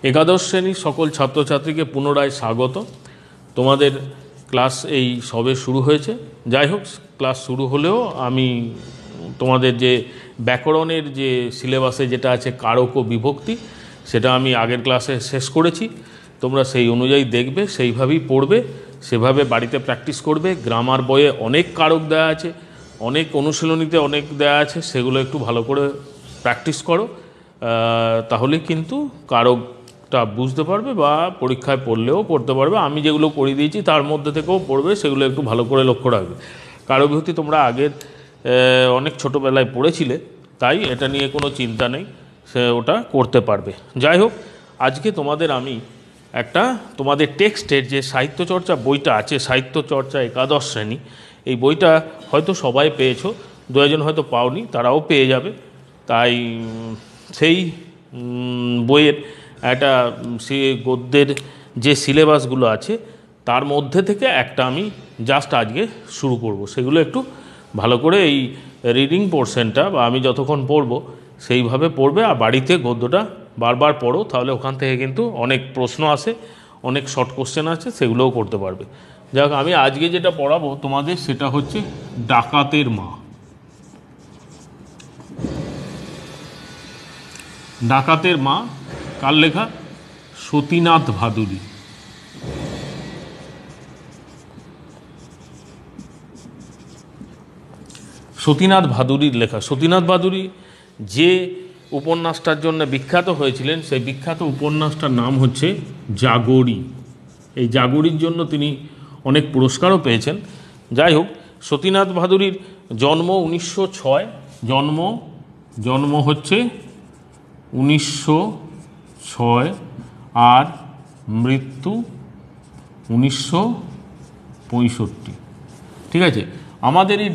একাদশ শ্রেণীর সকল ছাত্রছাত্রীকে পুনরায় স্বাগত। তোমাদের ক্লাস এই সবে শুরু হয়েছে। যাই হোক, ক্লাস শুরু হলেও আমি তোমাদের যে ব্যাকরণের যে সিলেবাসে যেটা আছে কারক ও বিভক্তি, সেটা আমি আগের ক্লাসে শেষ করেছি। তোমরা সেই অনুযায়ী দেখবে, সেইভাবেই পড়বে, সেভাবে বাড়িতে প্র্যাকটিস করবে। গ্রামার বইয়ে অনেক কারক দেওয়া আছে, অনেক অনুশীলনীতে অনেক দেওয়া আছে, সেগুলো একটু ভালো করে প্র্যাকটিস করো, তাহলে কিন্তু কারকটা বুঝতে পারবে বা পরীক্ষায় পড়লেও পড়তে পারবে। আমি যেগুলো করিয়ে দিয়েছি তার মধ্যে থেকেও পড়বে, সেগুলো একটু ভালো করে লক্ষ্য রাখবে। কারক বিভক্তি তোমরা আগের অনেক ছোটোবেলায় পড়েছিলে, তাই এটা নিয়ে কোনো চিন্তা নেই, সে ওটা করতে পারবে। যাই হোক, আজকে তোমাদের আমি একটা তোমাদের টেক্সটের যে সাহিত্যচর্চা বইটা আছে, সাহিত্যচর্চা একাদশ শ্রেণী, এই বইটা হয়তো সবাই পেয়েছো, দু একজন হয়তো পাওনি, তারাও পেয়ে যাবে। তাই সেই বইয়ের একটা সে গদ্যের যে সিলেবাসগুলো আছে তার মধ্যে থেকে একটা আমি জাস্ট আজকে শুরু করব। সেগুলো একটু ভালো করে এই রিডিং পোর্শনটা বা আমি যতক্ষণ পড়ব সেইভাবে পড়বে, আর বাড়িতে গদ্যটা বারবার পড়ো, তাহলে ওখান থেকে কিন্তু অনেক প্রশ্ন আসে, অনেক শর্ট কোশ্চেন আছে, সেগুলোও করতে পারবে। যাক, আমি আজকে যেটা পড়াবো তোমাদের সেটা হচ্ছে ডাকাতের মা। ডাকাতের মা কার লেখা? সতীনাথ ভাদুড়ী। সতীনাথ ভাদুড়ীর লেখা। সতীনাথ ভাদুড়ী যে উপন্যাসটার জন্য বিখ্যাত হয়েছিলেন, সেই বিখ্যাত উপন্যাসটার নাম হচ্ছে জাগরি। এই জাগরির জন্য তিনি অনেক পুরস্কারও পেয়েছেন। যাই হোক, সতীনাথ ভাদুড়ীর জন্ম 1906, জন্ম হচ্ছে 1906 আর মৃত্যু 1965। ঠিক আছে। আমাদের এই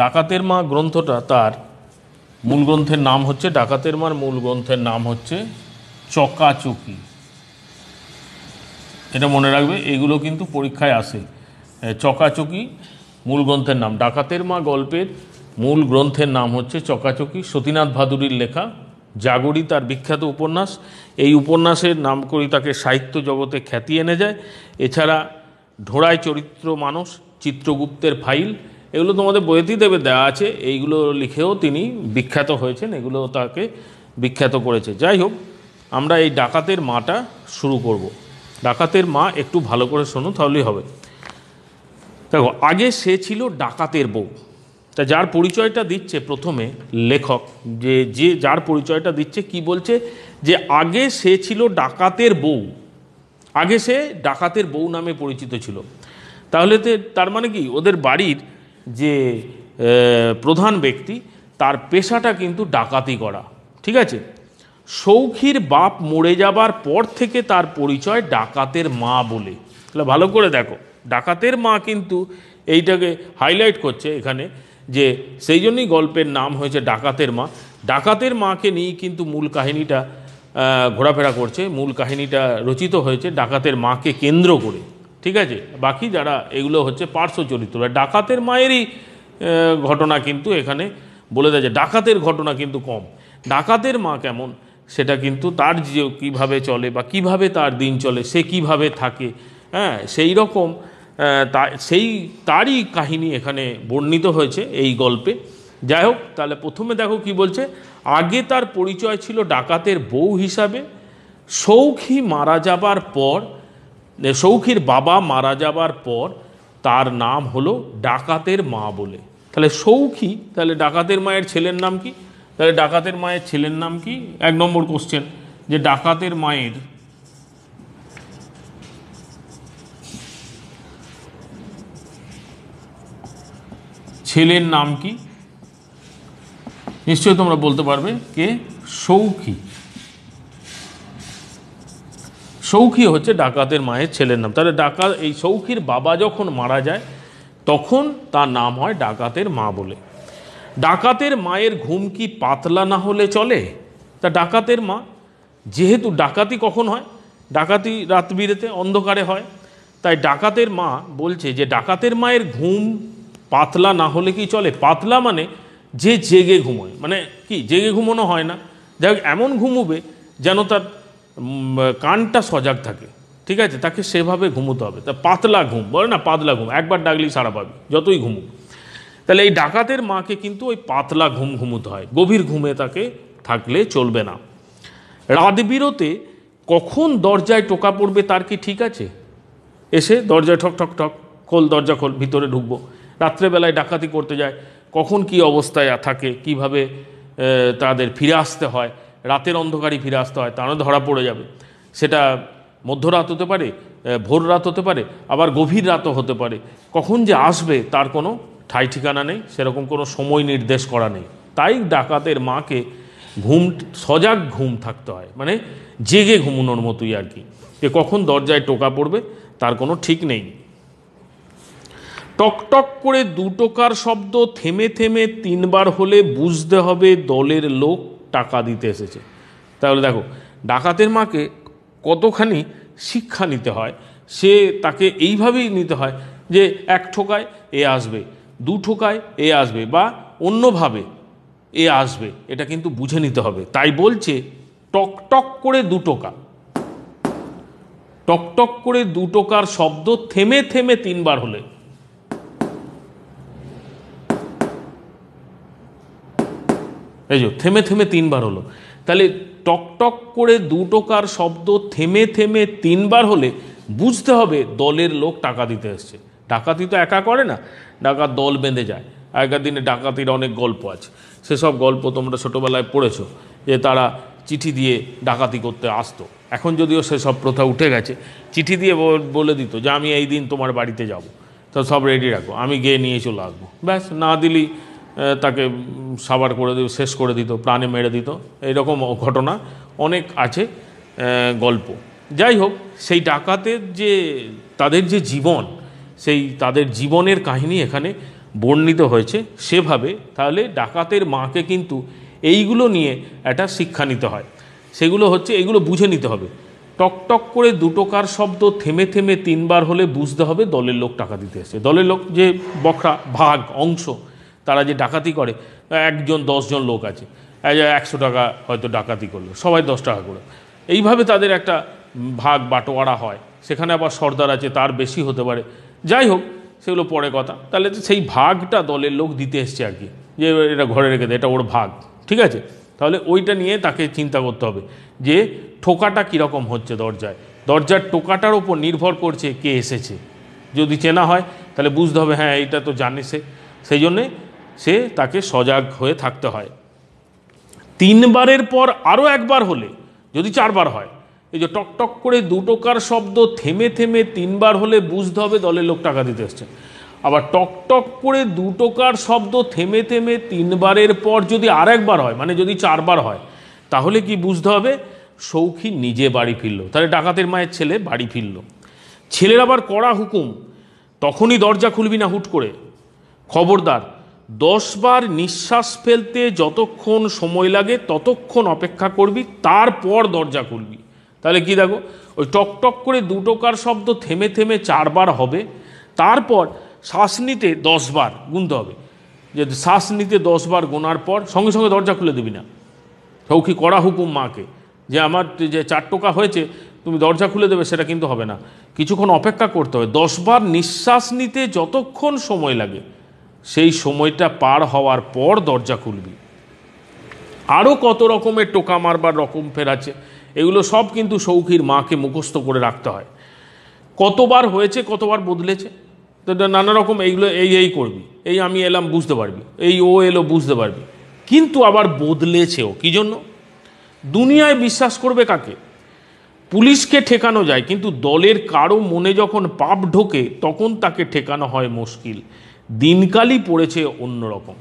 ডাকাতের মা গ্রন্থটা, তার মূল গ্রন্থের নাম হচ্ছে, ডাকাতের মার মূল গ্রন্থের নাম হচ্ছে চকাচকি। এটা মনে রাখবে, এগুলো কিন্তু পরীক্ষায় আসে। চকাচকি মূল গ্রন্থের নাম। ডাকাতের মা গল্পের মূল গ্রন্থের নাম হচ্ছে চকাচকি, সতীনাথ ভাদুড়ীর লেখা। জাগরি তার বিখ্যাত উপন্যাস। এই উপন্যাসের নাম করে তাকে সাহিত্য জগতে খ্যাতি এনে যায়। এছাড়া ঢোড়াই চরিত্র মানুষ, চিত্রগুপ্তের ফাইল, এগুলো তোমাদের বইতেই দেওয়া আছে। এইগুলো লিখেও তিনি বিখ্যাত হয়েছেন, এগুলো তাকে বিখ্যাত করেছে। যাই হোক, আমরা এই ডাকাতের মাটা শুরু করব। ডাকাতের মা একটু ভালো করে শোনো, তাহলেই হবে। দেখো, আগে সে ছিল ডাকাতের বউ। তা যার পরিচয়টা দিচ্ছে প্রথমে লেখক, যে যার পরিচয়টা দিচ্ছে, কি বলছে, যে আগে সে ছিল ডাকাতের বউ। আগে সে ডাকাতের বউ নামে পরিচিত ছিল। তাহলে তার মানে কি, ওদের বাড়ির যে প্রধান ব্যক্তি, তার পেশাটা কিন্তু ডাকাতি করা। ঠিক আছে। সৌখীর বাপ মরে যাবার পর থেকে তার পরিচয় ডাকাতের মা বলে। তাহলে ভালো করে দেখো, ডাকাতের মা কিন্তু এইটাকে হাইলাইট করছে এখানে, যে সেই জন্যই গল্পের নাম হয়েছে ডাকাতের মা। ডাকাতের মাকে নিয়েই কিন্তু মূল কাহিনীটা ঘোরাফেরা করছে, মূল কাহিনীটা রচিত হয়েছে ডাকাতের মাকে কেন্দ্র করে। ঠিক আছে। বাকি যারা এগুলো হচ্ছে পার্শ্ব চরিত্র, ডাকাতের মায়েরই ঘটনা কিন্তু এখানে বলে দেয়, যে ডাকাতের ঘটনা কিন্তু কম। ডাকাতের মা কেমন সেটা কিন্তু তার যে কীভাবে চলে বা কিভাবে তার দিন চলে, সে কিভাবে থাকে, হ্যাঁ, সেই রকম তারই কাহিনী এখানে বর্ণিত হয়েছে এই গল্পে। যাই হোক, তাহলে প্রথমে দেখো কি বলছে, আগে তার পরিচয় ছিল ডাকাতের বউ হিসাবে। সৌখীর বাবা মারা যাবার পর তার নাম হলো ডাকাতের মা বলে। তাহলে সৌখী, তাহলে ডাকাতের মায়ের ছেলের নাম কি? তাহলে ডাকাতের মায়ের ছেলের নাম কি? 1 নম্বর কোশ্চেন, যে ডাকাতের মায়ের ছেলের নাম কি? নিশ্চয়ই তোমরা বলতে পারবে, কে? সৌখী। সৌখী হচ্ছে ডাকাতের মায়ের ছেলের নাম। তাহলে এই সৌখীর বাবা যখন মারা যায়, তখন তার নাম হয় ডাকাতের মা বলে। ডাকাতের মায়ের ঘুম কি পাতলা না হলে চলে? তা ডাকাতের মা, যেহেতু ডাকাতি কখন হয়? ডাকাতি রাত বিরেতে অন্ধকারে হয়। তাই ডাকাতের মা বলছে যে ডাকাতের মায়ের ঘুম পাতলা না হলে কি চলে? পাতলা মানে যে জেগে ঘুমোয়, মানে কি জেগে ঘুমানো হয় না, যাই হোক এমন ঘুমোবে যেন তার কানটা সজাগ থাকে, ঠিক আছে, তাকে সেভাবে ঘুমোতে হবে। তা পাতলা ঘুম বলে না, পাতলা ঘুম, একবার ডাকলেই সারা পাবি যতই ঘুমুক। তাহলে এই ডাকাতের মাকে কিন্তু ওই পাতলা ঘুম ঘুমোতে হয়, গভীর ঘুমে তাকে থাকলে চলবে না। রাত বিরতে কখন দরজায় টোকা পড়বে তার কি ঠিক আছে? এসে দরজায় ঠক ঠক ঠক, খোল দরজা খোল, ভিতরে ঢুকবো। রাত্রেবেলায় ডাকাতি করতে যায়, কখন কি অবস্থায় থাকে, কিভাবে তাদের ফিরে আসতে হয়, রাতের অন্ধকারই ফিরে আসতে হয়, তারও ধরা পড়ে যাবে। সেটা মধ্যরাত হতে পারে, ভোর রাত হতে পারে, আবার গভীর রাতও হতে পারে। কখন যে আসবে তার কোনো ঠাই ঠিকানা নেই, সেরকম কোনো সময় নির্দেশ করা নেই। তাই ডাকাতের মাকে সজাগ ঘুম থাকতে হয়, মানে জেগে ঘুমানোর মতোই আর কি, যে কখন দরজায় টোকা পড়বে তার কোনো ঠিক নেই। টকটক করে 2 টোকার শব্দ থেমে থেমে 3 বার হলে বুঝতে হবে দলের লোক টাকা দিতে এসেছে। তাহলে দেখো ডাকাতের মাকে কতখানি শিক্ষা নিতে হয়, সে তাকে এইভাবেই নিতে হয় যে 1 ঠোকায় এ আসবে, 2 ঠোকায় এ আসবে, বা অন্যভাবে এ আসবে, এটা কিন্তু বুঝে নিতে হবে। তাই বলছে টকটক করে 2 টোকা, টকটক করে 2 টোকার শব্দ থেমে থেমে 3 বার হলে, এই যে থেমে থেমে 3 বার হলো। তাহলে টকটক করে 2 টোকার শব্দ থেমে থেমে 3 বার হলে বুঝতে হবে দলের লোক টাকা দিতে এসছে। ডাকাতি তো একা করে না, ডাকাত দল বেঁধে যায়। আগেকার দিনে ডাকাতির অনেক গল্প আছে, সেসব গল্প তোমরা ছোটোবেলায় পড়েছো, যে তারা চিঠি দিয়ে ডাকাতি করতে আসতো। এখন যদিও সেসব প্রথা উঠে গেছে, চিঠি দিয়ে বলে দিত যে আমি এই দিন তোমার বাড়িতে যাব, তো সব রেডি রাখো, আমি গিয়ে নিয়ে চলে আসবো। ব্যাস, না দিলি তাকে সাবার করে দিত, শেষ করে দিত, প্রাণে মেরে দিত। এইরকম ঘটনা অনেক আছে, গল্প। যাই হোক, সেই ডাকাতের যে তাদের যে জীবন, সেই তাদের জীবনের কাহিনী এখানে বর্ণিত হয়েছে সেভাবে। তাহলে ডাকাতের মাকে কিন্তু এইগুলো নিয়ে একটা শিক্ষা নিতে হয়। সেগুলো হচ্ছে, এইগুলো বুঝে নিতে হবে। টকটক করে 2 টোকার শব্দ থেমে থেমে 3 বার হলে বুঝতে হবে দলের লোক টাকা দিতে এসেছে। দলের লোক যে বখরা, ভাগ, অংশ, তারা যে ডাকাতি করে, 1 জন 10 জন লোক আছে, 100 টাকা হয়তো ডাকাতি করলো, সবাই 10 টাকা করে, এইভাবে তাদের একটা ভাগ বাটোয়ারা হয়। সেখানে আবার সর্দার আছে, তার বেশি হতে পারে। যাই হোক, সেগুলো পরে কথা। তাহলে সেই ভাগটা দলের লোক দিতে এসছে আর কি, যে এটা ঘরে রেখে দেয়, এটা ওর ভাগ, ঠিক আছে। তাহলে ওইটা নিয়ে তাকে চিন্তা করতে হবে যে ঠোকাটা কীরকম হচ্ছে দরজায়, দরজার টোকাটার ওপর নির্ভর করছে কে এসেছে। যদি চেনা হয় তাহলে বুঝতে হবে হ্যাঁ এইটা তো জানে সে, সেই জন্যে সে তাকে সজাগ হয়ে থাকতে হয়। 3 বারের পর আরও 1 বার হলে, যদি 4 বার হয়, এই যে টকটক করে 2 টোকার শব্দ থেমে থেমে 3 বার হলে বুঝতে হবে দলের লোক টাকা দিতে এসছে। আবার টকটক করে 2 টোকার শব্দ থেমে থেমে 3 বারের পর যদি আর 1 বার হয়, মানে যদি 4 বার হয়, তাহলে কি বুঝতে হবে সৌখী নিজে বাড়ি ফিরল। তাহলে ডাকাতের মায়ের ছেলে বাড়ি ফিরল। ছেলের আবার কড়া হুকুম, তখনই দরজা খুলবি না হুট করে, খবরদার 10 বার নিঃশ্বাস ফেলতে যতক্ষণ সময় লাগে ততক্ষণ অপেক্ষা করবি, তারপর দরজা খুলবি। তাহলে কি দেখো, ওই টকটক করে 2 টোকার শব্দ থেমে থেমে 4 বার হবে, তারপর শ্বাস নিতে 10 বার গুনতে হবে। যে শ্বাস নিতে 10 বার গোনার পর সঙ্গে সঙ্গে দরজা খুলে দিবি না। সৌখী কড়া হুকুম মাকে, যে আমার যে 4 টোকা হয়েছে তুমি দরজা খুলে দেবে, সেটা কিন্তু হবে না, কিছুক্ষণ অপেক্ষা করতে হবে। 10 বার নিঃশ্বাস নিতে যতক্ষণ সময় লাগে সেই সময়টা পার হওয়ার পর দরজা খুলবি। আরও কত রকমের টোকা মারবার রকম ফেরাচ্ছে, এগুলো সব কিন্তু সৌখীর মাকে মুখস্থ করে রাখতে হয়। কতবার হয়েছে, কতবার বদলেছে, তো নানা রকম এইগুলো, এই করবি, এই আমি এলাম বুঝতে পারবি, এই ও এলো বুঝতে পারবি। কিন্তু আবার বদলেছেও কী জন্য? দুনিয়ায় বিশ্বাস করবে কাকে? পুলিশকে ঠেকানো যায়, কিন্তু দলের কারো মনে যখন পাপ ঢোকে তখন তাকে ঠেকানো হয় মুশকিল। দিনকালই পড়েছে অন্যরকম।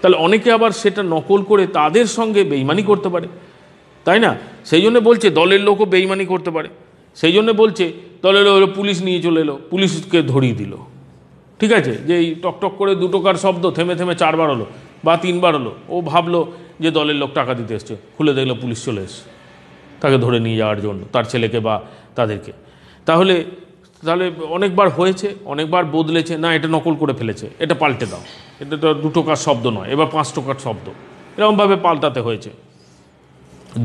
তাহলে অনেকে আবার সেটা নকল করে তাদের সঙ্গে বেইমানি করতে পারে, তাই না? সেই জন্য বলছে দলের লোকও বেইমানি করতে পারে। সেই জন্য বলছে দলের পুলিশ নিয়ে চলে এলো, পুলিশকে ধরিয়ে দিল, ঠিক আছে, যে এই টকটক করে 2 টোকার শব্দ থেমে থেমে 4 বার হলো বা 3 বার হলো, ও ভাবলো যে দলের লোক টাকা দিতে এসছে, খুলে দেখলো পুলিশ চলে এসছে তাকে ধরে নিয়ে যাওয়ার জন্য, তার ছেলেকে বা তাদেরকে। তাহলে অনেকবার হয়েছে, অনেকবার বদলেছে, না এটা নকল করে ফেলেছে, এটা পাল্টে দাও, এটা তো 2 টোকার শব্দ নয়, এবার 5 টোকার শব্দ, এরকমভাবে পাল্টাতে হয়েছে।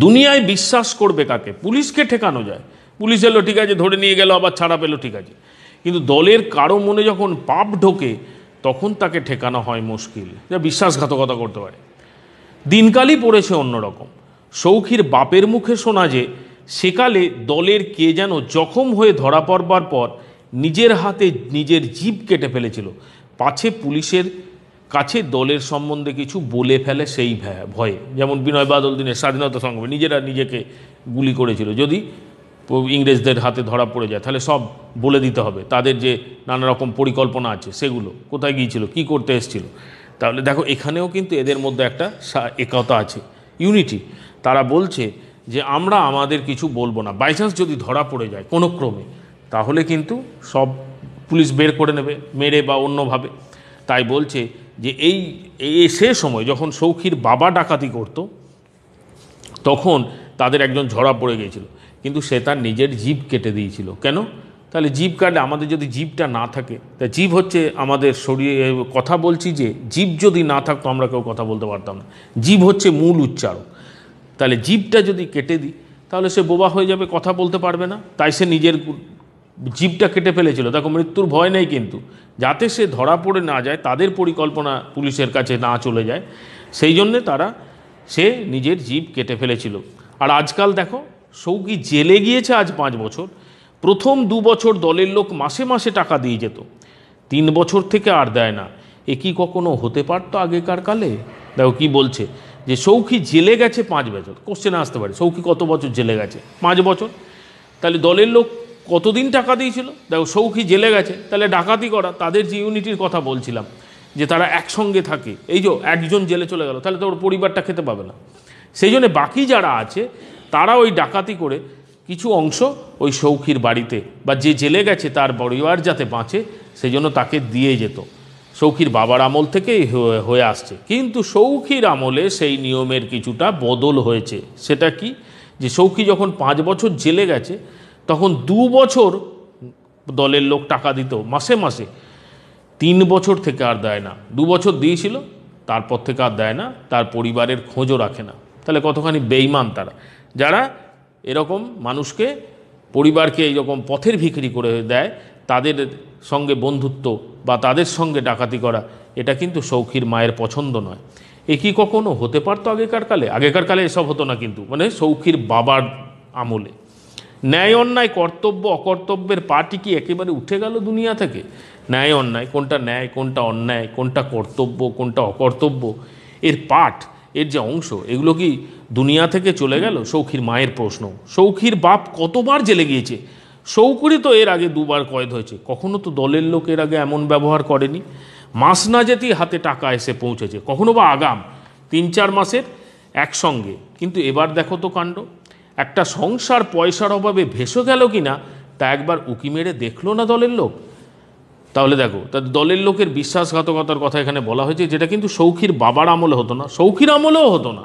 দুনিয়ায় বিশ্বাস করবে কাকে? পুলিশকে ঠেকানো যায়, পুলিশ এলো ঠিক আছে, ধরে নিয়ে গেল, আবার ছাড়া পেলো ঠিক আছে, কিন্তু দলের কারো মনে যখন পাপ ঢোকে তখন তাকে ঠেকানো হয় মুশকিল, যা বিশ্বাসঘাতকতা করতে পারে। দিনকালই পড়েছে অন্যরকম। সৌখীর বাপের মুখে শোনা যে সেকালে দলের কে যেন জখম হয়ে ধরা পড়বার পর নিজের হাতে নিজের জিভ কেটে ফেলেছিল, পাছে পুলিশের কাছে দলের সম্বন্ধে কিছু বলে ফেলে সেই ভয়ে। যেমন বিনয় বাদল দিনের স্বাধীনতা সংগ্রামে নিজেরা নিজেকে গুলি করেছিল, যদি ইংরেজদের হাতে ধরা পড়ে যায় তাহলে সব বলে দিতে হবে, তাদের যে নানা রকম পরিকল্পনা আছে সেগুলো, কোথায় গিয়েছিল, কি করতে এসেছিল। তাহলে দেখো এখানেও কিন্তু এদের মধ্যে একটা একতা আছে, ইউনিটি। তারা বলছে যে আমরা আমাদের কিছু বলবো না, বাইচান্স যদি ধরা পড়ে যায় কোনো ক্রমে তাহলে কিন্তু সব পুলিশ বের করে নেবে মেরে বা অন্যভাবে। তাই বলছে যে সে সময় যখন সৌখীর বাবা ডাকাতি করত তখন তাদের একজন ঝরা পড়ে গিয়েছিল, কিন্তু সে তার নিজের জিভ কেটে দিয়েছিল। কেন? তাহলে জিভ কাটলে আমাদের যদি জিভটা না থাকে, তা জিভ হচ্ছে আমাদের শরীরে, কথা বলছি যে জিভ যদি না থাকতো আমরা কেউ কথা বলতে পারতাম না, জিভ হচ্ছে মূল উচ্চারক। তাহলে জিভটা যদি কেটে দিই তাহলে সে বোবা হয়ে যাবে, কথা বলতে পারবে না। তাই সে নিজের জিভটা কেটে ফেলেছিল। দেখো মৃত্যুর ভয় নেই, কিন্তু যাতে সে ধরা পড়ে না যায়, তাদের পরিকল্পনা পুলিশের কাছে না চলে যায়, সেই জন্যে সে নিজের জিভ কেটে ফেলেছিল। আর আজকাল দেখো সৌখী জেলে গিয়েছে আজ 5 বছর। প্রথম 2 বছর দলের লোক মাসে মাসে টাকা দিয়ে যেত, 3 বছর থেকে আর দেয় না। এ কি কখনো হতে পারতো আগেকার কালে? দেখো কি বলছে, যে সৌখী জেলে গেছে 5 বছর। কোশ্চেন আসতে পারে সৌখী কত বছর জেলে গেছে? 5 বছর। তাহলে দলের লোক কতদিন টাকা দিয়েছিল? দেখো সৌখী জেলে গেছে, তাহলে ডাকাতি করা, তাদের যে ইউনিটির কথা বলছিলাম, যে তারা একসঙ্গে থাকে, এই যে একজন জেলে চলে গেল তাহলে তো ওর পরিবারটা খেতে পাবে না, সেই জন্য বাকি যারা আছে তারা ওই ডাকাতি করে কিছু অংশ ওই সৌখীর বাড়িতে, বা যে জেলে গেছে তার পরিবার যাতে বাঁচে সেই জন্য তাকে দিয়ে যেত। সৌখীর বাবার আমল থেকেই হয়ে আসছে, কিন্তু সৌখীর আমলে সেই নিয়মের কিছুটা বদল হয়েছে। সেটা কি? যে সৌখী যখন 5 বছর জেলে গেছে তখন 2 বছর দলের লোক টাকা দিত মাসে মাসে, 3 বছর থেকে আর দেয় না। 2 বছর দিয়েছিল, তারপর থেকে আর দেয় না, তার পরিবারের খোঁজও রাখে না। তাহলে কতখানি বেঈমান তারা, যারা এরকম মানুষকে, পরিবারকে এইরকম পথের ভিখারি করে দেয়, তাদের সঙ্গে বন্ধুত্ব বা তাদের সঙ্গে ডাকাতি করা, এটা কিন্তু সৌখীর মায়ের পছন্দ নয়। এ কি কখনো হতে পারতো আগেকার কালে? আগেকার কালে এসব হতো না, কিন্তু মানে সৌখীর বাবার আমলে। ন্যায় অন্যায়, কর্তব্য অকর্তব্যের পাটি কি একেবারে উঠে গেল দুনিয়া থেকে? ন্যায় অন্যায়, কোনটা ন্যায় কোনটা অন্যায়, কোনটা কর্তব্য কোনটা অকর্তব্য, এর পাঠ, এর যে অংশ, এগুলো কি দুনিয়া থেকে চলে গেল? সৌখীর মায়ের প্রশ্ন। সৌখীর বাপ কতবার জেলে গিয়েছে, সৌখীরই তো এর আগে 2 বার কয়েদ হয়েছে, কখনো তো দলের লোক এর আগে এমন ব্যবহার করেনি। মাস না যেতেই হাতে টাকা এসে পৌঁছেছে, কখনো বা আগাম 3-4 মাসের একসঙ্গে। কিন্তু এবার দেখো তো কাণ্ড, একটা সংসার পয়সার অভাবে ভেসে গেল কিনা তা একবার উকি মেরে দেখলো না দলের লোক। তাহলে দেখো, তাদের দলের লোকের বিশ্বাসঘাতকতার কথা এখানে বলা হয়েছে, যেটা কিন্তু সৌখীর বাবার আমলে হতো না, সৌখীর আমলেও হতো না।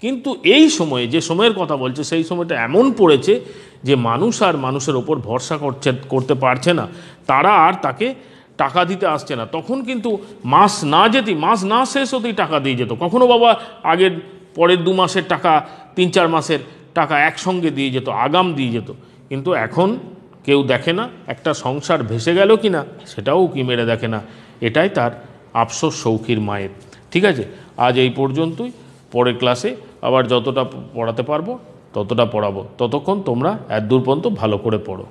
কিন্তু এই সময়ে, যে সময়ের কথা বলছে, সেই সময়টা এমন পড়েছে যে মানুষ আর মানুষের ওপর ভরসা করতে পারছে না, তারা আর তাকে টাকা দিতে আসছে না। তখন কিন্তু মাস না শেষ হতেই টাকা দিয়ে যেত, কখনো বাবা আগের পরের 2 মাসের টাকা, 3-4 মাসের টাকা একসঙ্গে দিয়ে যেত, আগাম দিয়ে যেত। কিন্তু এখন কেউ দেখে না, একটা সংসার ভেসে গেল কি না সেটাও কি মেরে দেখে না। এটাই তার আফসোস সৌখীর মায়ের। ঠিক আছে, আজ এই পর্যন্তই। পরের ক্লাসে আবার যতটা পড়াতে পারবো ততটা পড়াবো। ততক্ষণ তোমরা এত দূর পর্যন্ত ভালো করে পড়ো।